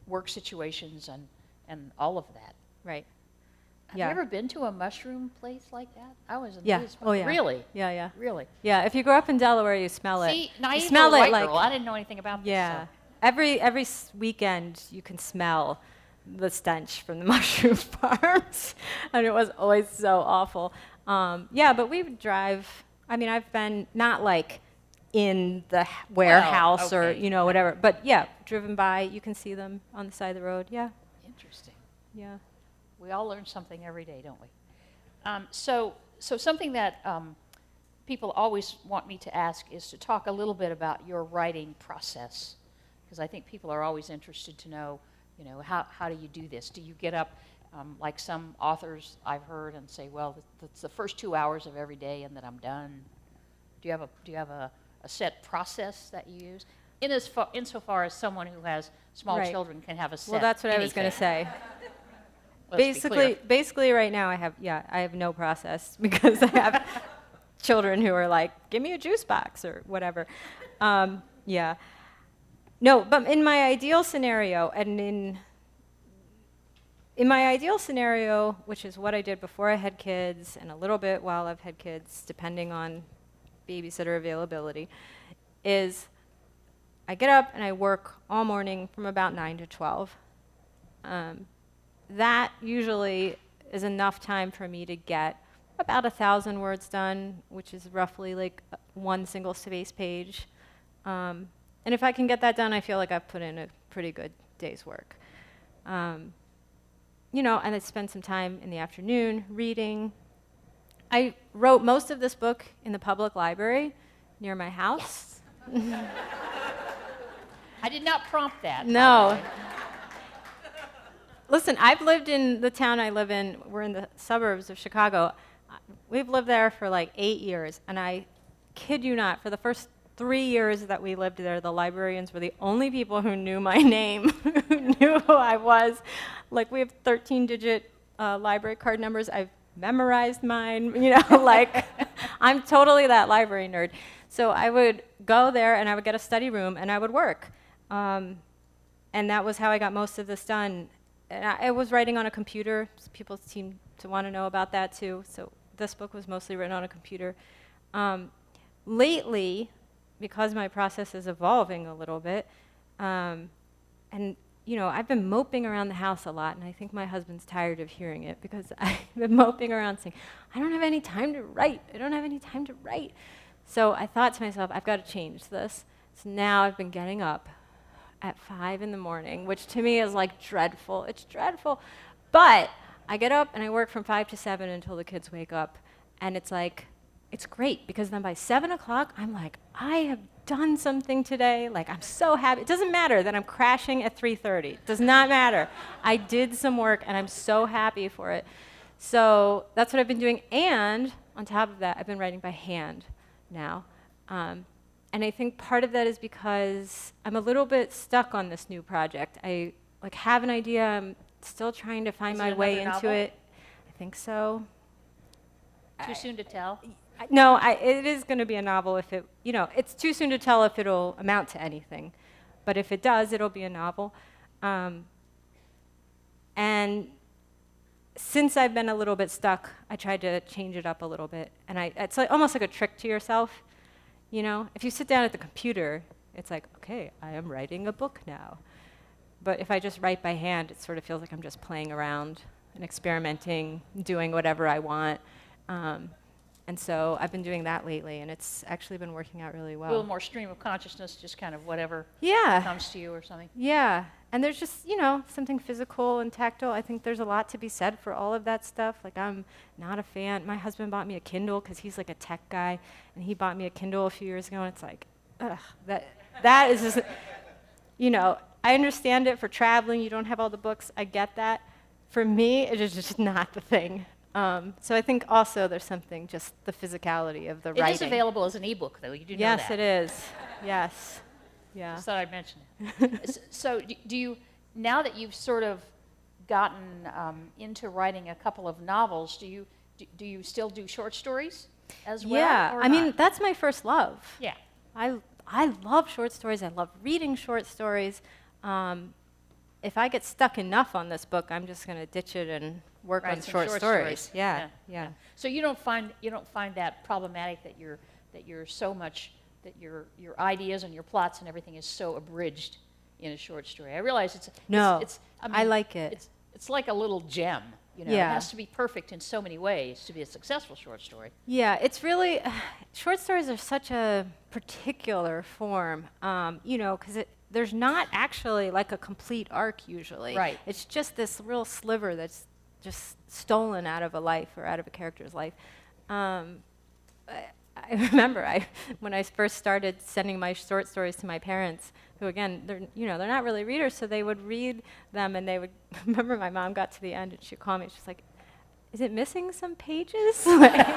work situations and all of that. Right. Have Yeah. you ever been to a mushroom place like that? I was Yeah. amazed. Oh, yeah. Really? Yeah, yeah. Really? Yeah, if you grow up in Delaware, you smell it. See, You naive smell little it white like, girl. I didn't know anything about this. yeah. So. Every weekend, you can smell the stench from the mushroom farms, and it was always so awful. Yeah, but we would drive. I mean, I've been not like in the warehouse or, okay. you know, whatever, but yeah, driven by, you can see them on the side of the road. Yeah, Interesting. yeah. We all learn something every day, don't we? So something that people always want me to ask is to talk a little bit about your writing process, because I think people are always interested to know, you know, how do you do this? Do you get up like some authors I've heard and say, well, that's the first 2 hours of every day and then I'm done. Do you have a set process that you use? Insofar as someone who has small Right. children can have a set Well, that's what I was going to anything. say. Let's be clear. Basically, right now I have no process because I have children who are like, give me a juice box or whatever. Yeah. No, but in my ideal scenario, in my ideal scenario, which is what I did before I had kids and a little bit while I've had kids, depending on babysitter availability, is I get up and I work all morning from about 9 to 12. That usually is enough time for me to get about 1,000 words done, which is roughly like one single space page. And if I can get that done, I feel like I've put in a pretty good day's work. You know, and I spend some time in the afternoon reading. I wrote most of this book in the public library near my house. I did not prompt that. No. Listen, I've lived in the town I live in. We're in the suburbs of Chicago. We've lived there for like 8 years, and I kid you not, for the first 3 years that we lived there, the librarians were the only people who knew my name, who knew who I was. Like, we have 13-digit library card numbers. I've memorized mine, you know, like, I'm totally that library nerd. So I would go there, and I would get a study room, and I would work. And that was how I got most of this done. And I was writing on a computer. People seem to want to know about that, too. So this book was mostly written on a computer. Lately, because my process is evolving a little bit, and you know, I've been moping around the house a lot, and I think my husband's tired of hearing it because I've been moping around saying, I don't have any time to write. I don't have any time to write. So I thought to myself, I've got to change this. So now I've been getting up at 5 in the morning, which to me is like dreadful. It's dreadful. But I get up and I work from 5 to 7 until the kids wake up, and it's like, it's great because then by 7 o'clock, I'm like, I have done something today. Like, I'm so happy. It doesn't matter that I'm crashing at 3:30. It does not matter. I did some work, and I'm so happy for it. So that's what I've been doing. And on top of that, I've been writing by hand now. And I think part of that is because I'm a little bit stuck on this new project. I like have an idea. I'm still trying to find my way into it. I think so. Too soon to tell? No, it is going to be a novel if it, you know, it's too soon to tell if it'll amount to anything. But if it does, it'll be a novel. And since I've been a little bit stuck, I tried to change it up a little bit. And it's like, almost like a trick to yourself. You know, if you sit down at the computer, it's like, okay, I am writing a book now. But if I just write by hand, it sort of feels like I'm just playing around and experimenting, doing whatever I want. And so I've been doing that lately, and it's actually been working out really well. A little more stream of consciousness, just kind of whatever comes to you or something. Yeah, and there's just, you know, something physical and tactile. I think there's a lot to be said for all of that stuff. Like, I'm not a fan. My husband bought me a Kindle because he's like a tech guy, and he bought me a Kindle a few years ago, and it's like, ugh, that is just, you know, I understand it for traveling. You don't have all the books. I get that. For me, it is just not the thing. So I think also there's something, just the physicality of the writing. It is available as an ebook, though. You do know that. Yes, it is. Yes. Yeah. Just thought I'd mention it. So do you, now that you've sort of gotten into writing a couple of novels, do you still do short stories as well? Yeah. Or I mean, not? that's my first love. Yeah. I love short stories. I love reading short stories. If I get stuck enough on this book, I'm just going to ditch it and work Write on some short stories. Yeah. So you don't find that problematic that you're so much that your ideas and your plots and everything is so abridged in a short story. I realize I like it. It's like a little gem. You know, Yeah. It has to be perfect in so many ways to be a successful short story. Yeah, it's really, short stories are such a particular form, you know, because there's not actually like a complete arc usually. Right. It's just this real sliver that's just stolen out of a life or out of a character's life. I remember when I first started sending my short stories to my parents, who again, they're not really readers, so they would read them and they would, remember my mom got to the end and she'd call me, she's like, is it missing some pages? Like,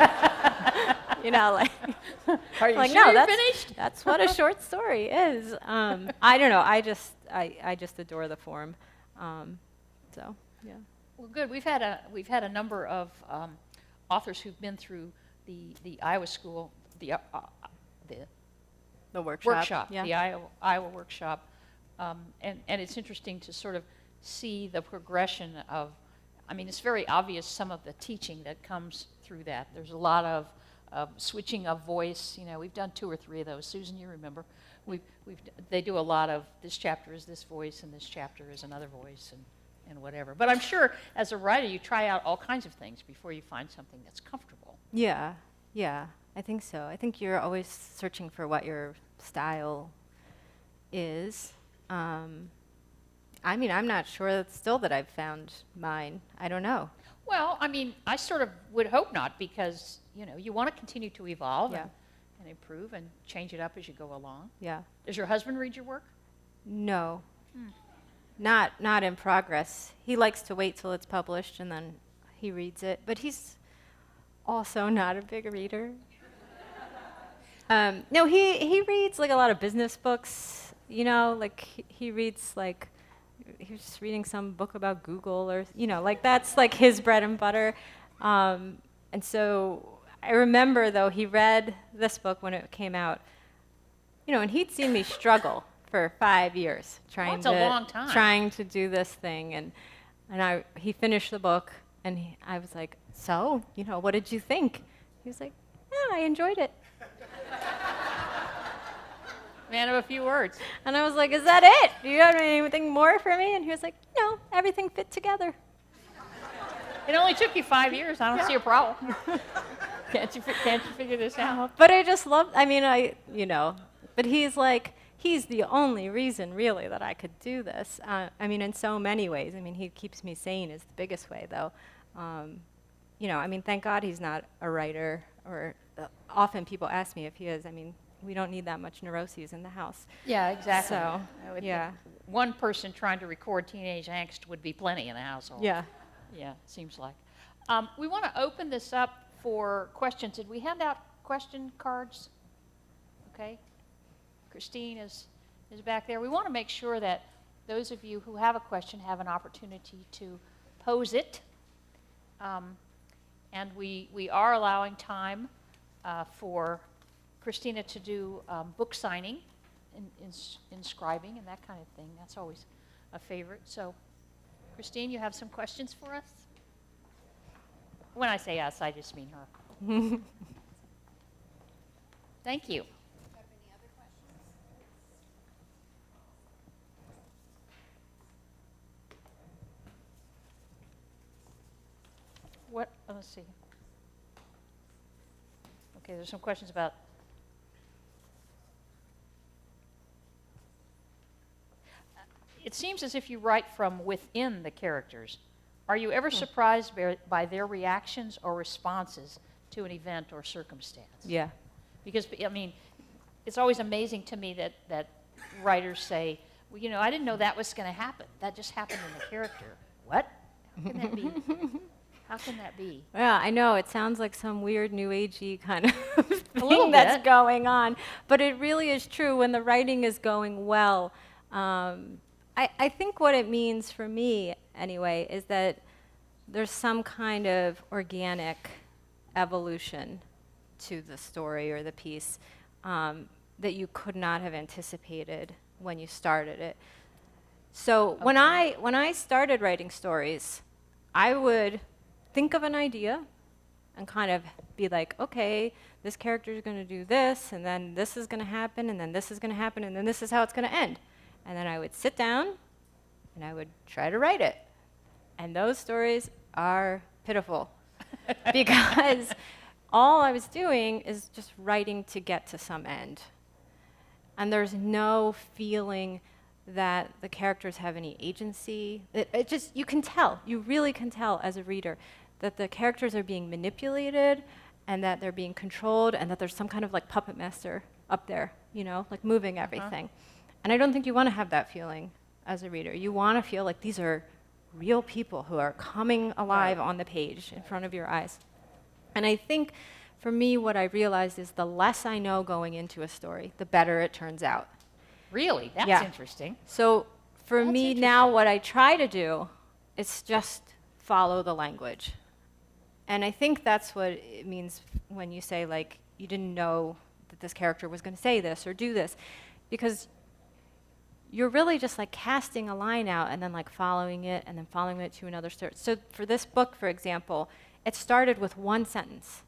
Are you like, sure no, you're that's finished? that's what a short story is. I don't know, I just adore the form. So, yeah. Well, good. We've had a number of authors who've been through the Iowa School, the The workshop, yeah. the Iowa workshop, and it's interesting to sort of see the progression of. I mean, it's very obvious some of the teaching that comes through that. There's a lot of switching of voice. We've done 2 or 3 of those. Susan, you remember? They do a lot of this chapter is this voice and this chapter is another voice and whatever. But I'm sure as a writer you try out all kinds of things before you find something that's comfortable. Yeah, I think so. I think you're always searching for what your style is. I mean, I'm not sure still that I've found mine. I don't know. Well, I mean, I sort of would hope not, because you want to continue to evolve Yeah. and improve and change it up as you go along. Yeah. Does your husband read your work? No. Not in progress. He likes to wait till it's published and then he reads it, but he's also not a big reader. No, he reads like a lot of business books, like he reads like, he was just reading some book about Google or, like that's like his bread and butter. And so I remember though, he read this book when it came out, and he'd seen me struggle for 5 years trying That's a long time. trying to do this thing. And he finished the book and I was like, so, what did you think? He was like, yeah, I enjoyed it. Man of a few words. And I was like, is that it? Do you have anything more for me? And he was like, no, everything fit together. It only took you 5 years. I don't see a problem. Can't you figure this out? But I just love, but he's the only reason really that I could do this. In so many ways. He keeps me sane is the biggest way though. Thank God he's not a writer, or often people ask me if he is. We don't need that much neuroses in the house. Yeah, exactly. So, I would yeah. think one person trying to record teenage angst would be plenty in the household. Yeah. Yeah, it seems like. We want to open this up for questions. Did we hand out question cards? Okay. Christine is back there. We want to make sure that those of you who have a question have an opportunity to pose it. And we are allowing time for Cristina to do book signing, inscribing, and that kind of thing. That's always a favorite. So, Christine, you have some questions for us? When I say us, I just mean her. Thank you. Any other questions? Let's see. Okay, there's some questions about. It seems as if you write from within the characters. Are you ever surprised by their reactions or responses to an event or circumstance? Yeah. Because, it's always amazing to me that writers say, well, I didn't know that was going to happen. That just happened in the character. What? How can that be? How can that be? Yeah, I know. It sounds like some weird new agey kind of little thing that's bit. going on. But it really is true when the writing is going well. I think what it means for me, anyway, is that there's some kind of organic evolution to the story or the piece that you could not have anticipated when you started it. So when I started writing stories, I would think of an idea and kind of be like, okay, this character is going to do this, and then this is going to happen, and then this is going to happen, and then this is how it's going to end. And then I would sit down and I would try to write it. And those stories are pitiful because all I was doing is just writing to get to some end. And there's no feeling that the characters have any agency. It just, you can tell, you really can tell as a reader that the characters are being manipulated and that they're being controlled, and that there's some kind of like puppet master up there, like moving everything. And I don't think you want to have that feeling as a reader. You want to feel like these are real people who are coming alive on the page in front of your eyes. And I think for me, what I realized is the less I know going into a story, the better it turns out. Really? That's Yeah. interesting. So for That's me now, what I try to do is just follow the language. And I think that's what it means when you say, like, you didn't know that this character was going to say this or do this. Because you're really just like casting a line out and then like following it and then following it to another story. So for this book, for example, it started with one sentence.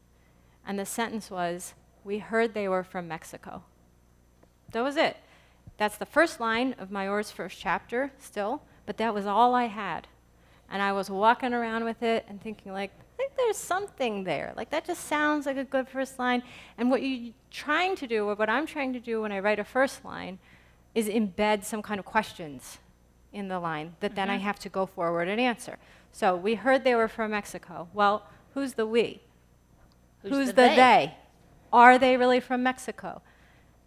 And the sentence was, "We heard they were from Mexico." That was it. That's the first line of Mayor's first chapter still, but that was all I had. And I was walking around with it and thinking like, I think there's something there. Like that just sounds like a good first line. And what you're trying to do, or what I'm trying to do when I write a first line, is embed some kind of questions in the line that then I have to go forward and answer. So we heard they were from Mexico. Well, who's the we? Who's the they? Are they really from Mexico?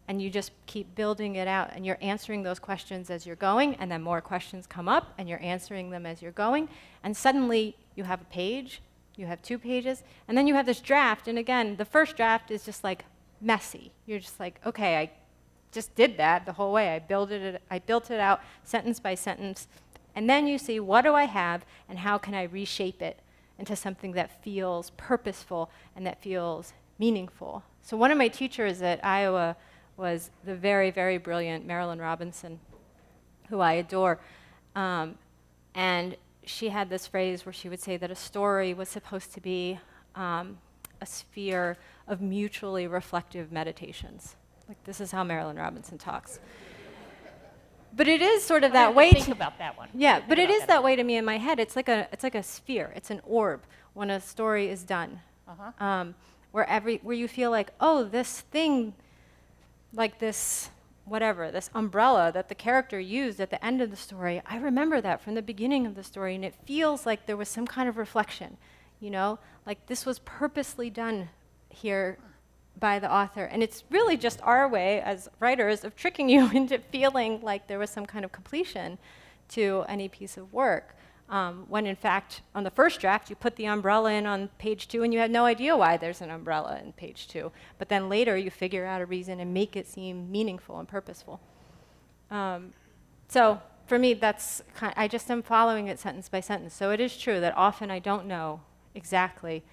And you just keep building it out, and you're answering those questions as you're going, and then more questions come up, and you're answering them as you're going, and suddenly you have a page, you have 2 pages, and then you have this draft, and again, the first draft is just like messy. You're just like, okay, I just did that the whole way. I built it out sentence by sentence, and then you see, what do I have, and how can I reshape it into something that feels purposeful and that feels meaningful. So one of my teachers at Iowa was the very, very brilliant Marilyn Robinson, who I adore. And she had this phrase where she would say that a story was supposed to be a sphere of mutually reflective meditations. Like, this is how Marilyn Robinson talks. But it is sort of that way. Think about that one. Yeah, but it is that way to me in my head. It's like a sphere. It's an orb when a story is done, where you feel like, oh, this thing, like this umbrella that the character used at the end of the story, I remember that from the beginning of the story, and it feels like there was some kind of reflection, like this was purposely done here by the author. And it's really just our way as writers of tricking you into feeling like there was some kind of completion to any piece of work. When in fact, on the first draft, you put the umbrella in on page 2 and you had no idea why there's an umbrella in page 2. But then later you figure out a reason and make it seem meaningful and purposeful. So for me, I just am following it sentence by sentence. So it is true that often I don't know exactly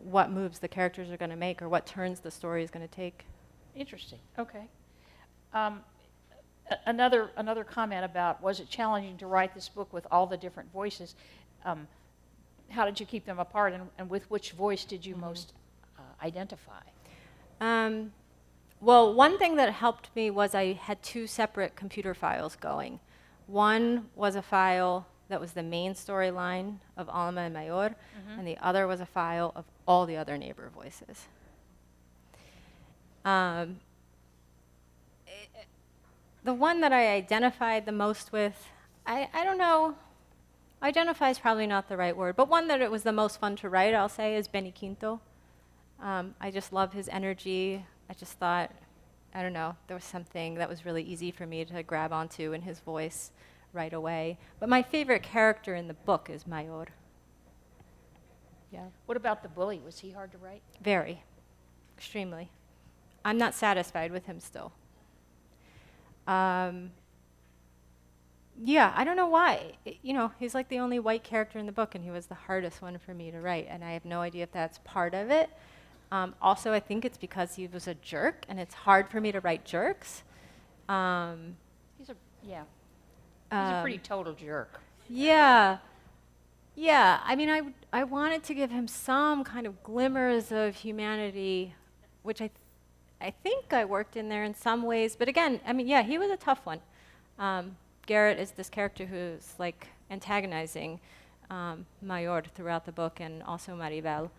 what moves the characters are going to make or what turns the story is going to take. Interesting. Okay. Another comment about, was it challenging to write this book with all the different voices? How did you keep them apart, and with which voice did you most identify? Well, one thing that helped me was I had 2 separate computer files going. One was a file that was the main storyline of Alma and Mayor, and the other was a file of all the other neighbor voices. The one that I identified the most with, I don't know, identify is probably not the right word, but one that it was the most fun to write, I'll say, is Benny Quinto. I just love his energy. I just thought, I don't know, there was something that was really easy for me to grab onto in his voice right away. But my favorite character in the book is Mayor. Yeah. What about the bully? Was he hard to write? Very. Extremely. I'm not satisfied with him still. Yeah, I don't know why. He's like the only white character in the book, and he was the hardest one for me to write, and I have no idea if that's part of it. Also, I think it's because he was a jerk, and it's hard for me to write jerks. He's a pretty total jerk. Yeah. Yeah, I mean, I wanted to give him some kind of glimmers of humanity, which I think I worked in there in some ways. But again, I mean, yeah, he was a tough one. Garrett is this character who's like antagonizing Mayor throughout the book, and also Maribel.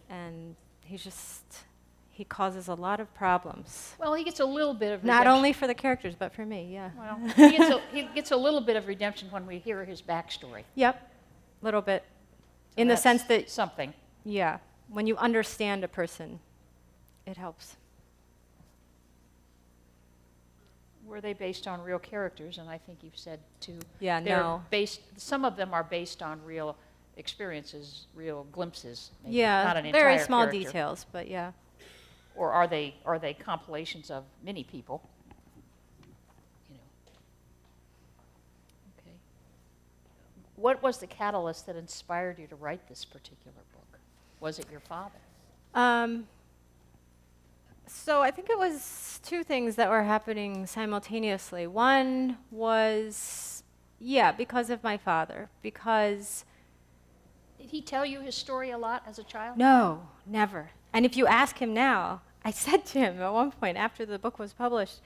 And he causes a lot of problems. Well, he gets a little bit of Not redemption. only for the characters, but for me, yeah. Well, he gets a little bit of redemption when we hear his backstory. Yep, a little bit. So In the that's sense that, something. yeah, when you understand a person, it helps. Were they based on real characters? And I think you've said too. Yeah, they're no. Some of them are based on real experiences, real glimpses. Maybe, Yeah, not an very entire small character. details, but yeah. Or are they compilations of many people? You know. Okay. What was the catalyst that inspired you to write this particular book? Was it your father? So I think it was two things that were happening simultaneously. One was, because of my father. Because Did he tell you his story a lot as a child? no, never. And if you ask him now, I said to him at one point after the book was published,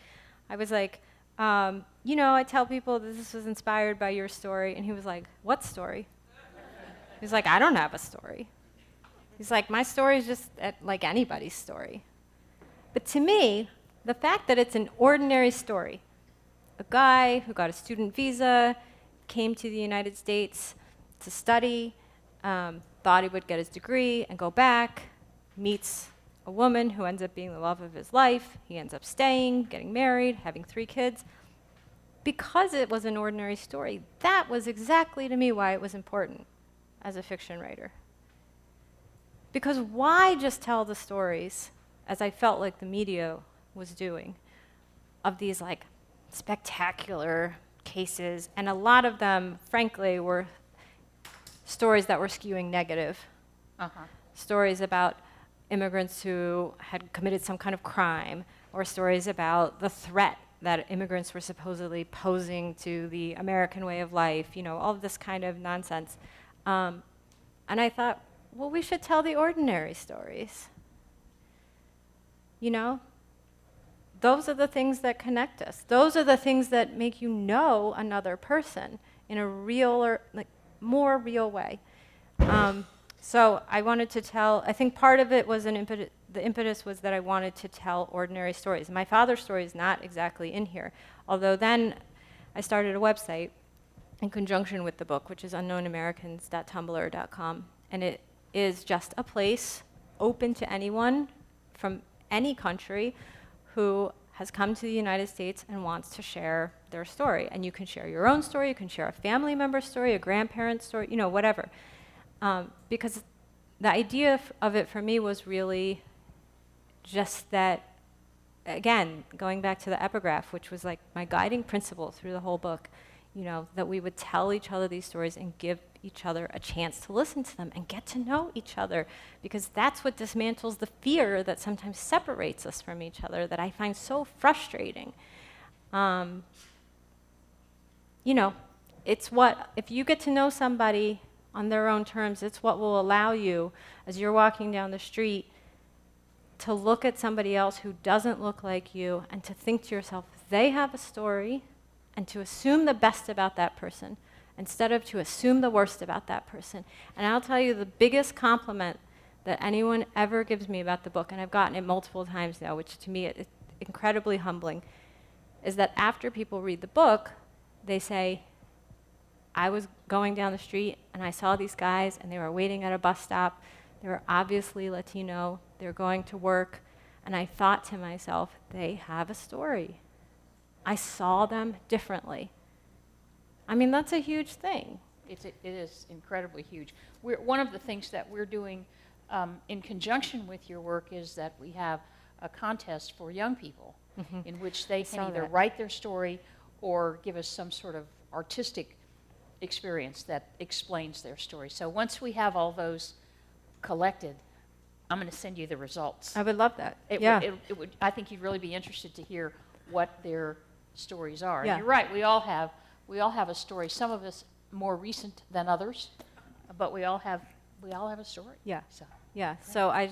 I was like, I tell people that this was inspired by your story. And he was like, what story? He's like, I don't have a story. He's like, my story is just like anybody's story. But to me, the fact that it's an ordinary story, a guy who got a student visa, came to the United States to study, thought he would get his degree and go back, meets a woman who ends up being the love of his life. He ends up staying, getting married, having 3 kids. Because it was an ordinary story, that was exactly to me why it was important as a fiction writer. Because why just tell the stories, as I felt like the media was doing, of these like spectacular cases, and a lot of them, frankly, were stories that were skewing negative. Stories about immigrants who had committed some kind of crime, or stories about the threat that immigrants were supposedly posing to the American way of life, all of this kind of nonsense. And I thought, well, we should tell the ordinary stories. Those are the things that connect us. Those are the things that make you know another person in a realer, more real way. So I wanted to tell, I think part of it was the impetus was that I wanted to tell ordinary stories. My father's story is not exactly in here, although then I started a website in conjunction with the book, which is unknownamericans.tumblr.com, and it is just a place open to anyone from any country who has come to the United States and wants to share their story. And you can share your own story, you can share a family member's story, a grandparent's story, whatever. Because the idea of it for me was really just that, again, going back to the epigraph, which was like my guiding principle through the whole book, that we would tell each other these stories and give each other a chance to listen to them and get to know each other, because that's what dismantles the fear that sometimes separates us from each other that I find so frustrating. It's what, if you get to know somebody on their own terms, it's what will allow you, as you're walking down the street, to look at somebody else who doesn't look like you and to think to yourself, they have a story, and to assume the best about that person instead of to assume the worst about that person. And I'll tell you the biggest compliment that anyone ever gives me about the book, and I've gotten it multiple times now, which to me is incredibly humbling, is that after people read the book, they say, I was going down the street and I saw these guys and they were waiting at a bus stop. They were obviously Latino. They were going to work. And I thought to myself, they have a story. I saw them differently. I mean, that's a huge thing. It is incredibly huge. One of the things that we're doing in conjunction with your work is that we have a contest for young people in which they can either write their story or give us some sort of artistic experience that explains their story. So once we have all those collected, I'm going to send you the results. I would love that. I think you'd really be interested to hear what their stories are. Yeah. And you're right, we all have a story. Some of us more recent than others, but we all have a story. Yeah. So. Yeah. So I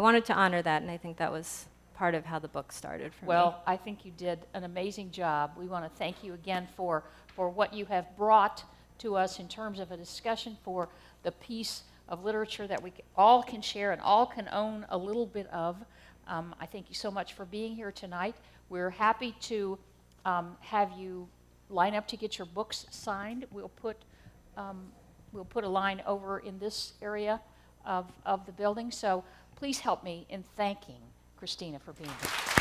wanted to honor that, and I think that was part of how the book started for me. Well, I think you did an amazing job. We want to thank you again for what you have brought to us in terms of a discussion for the piece of literature that we all can share and all can own a little bit of. I thank you so much for being here tonight. We're happy to have you line up to get your books signed. We'll put a line over in this area of the building. So please help me in thanking Cristina for being here.